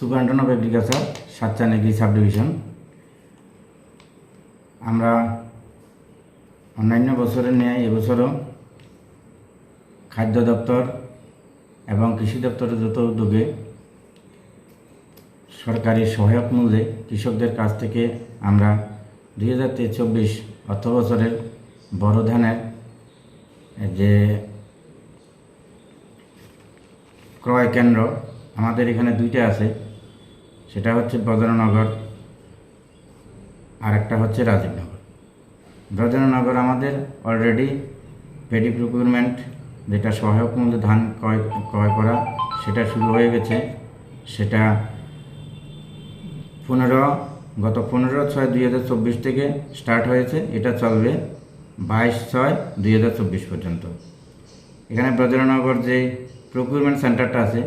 Superintendent of agriculture Satchandigiri sub division. আমরা অন্যান্য বছরের ন্যায় এবছরও খাদ্য দপ্তর এবং কৃষি দপ্তরের যৌথ উদ্যোগে সরকারি সহায়ক মূল্যে কৃষকদের কাছ থেকে আমরা 2023-24 অর্থ বছরের বড় ধানের যে ক্রয় কেন্দ্র আমাদের এখানে দুইটা আছে, সেটা হচ্ছে বজ্রনগর আর একটা হচ্ছে রাজীবনগর। বজ্রনগর আমাদের অলরেডি পেডি প্রকিউরমেন্ট, যেটা সহায়ক মূল্যে ধান ক্রয় করা, সেটা শুরু হয়ে গেছে। সেটা গত 15/6/2024 থেকে স্টার্ট হয়েছে। এটা চলবে 22/6/2024 পর্যন্ত। এখানে বজ্রনগর যে প্রকিউরমেন্ট সেন্টারটা আছে,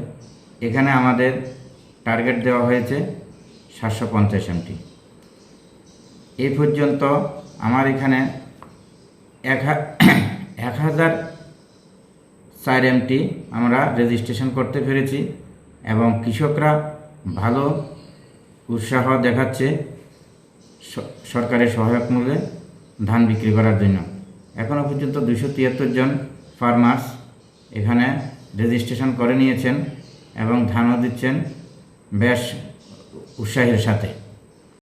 এখানে আমাদের টার্গেট দেওয়া হয়েছে 750 MT। এই পর্যন্ত আমার এখানে 1004 MT আমরা রেজিস্ট্রেশন করতে পেরেছি এবং কৃষকরা ভালো উৎসাহ দেখাচ্ছে সরকারের সহায়ক মূল্যে ধান বিক্রি করার জন্য। এখনও পর্যন্ত 273 জন ফার্মার্স এখানে রেজিস্ট্রেশন করে নিয়েছেন এবং ধানও দিচ্ছেন বেশ উৎসাহের সাথে।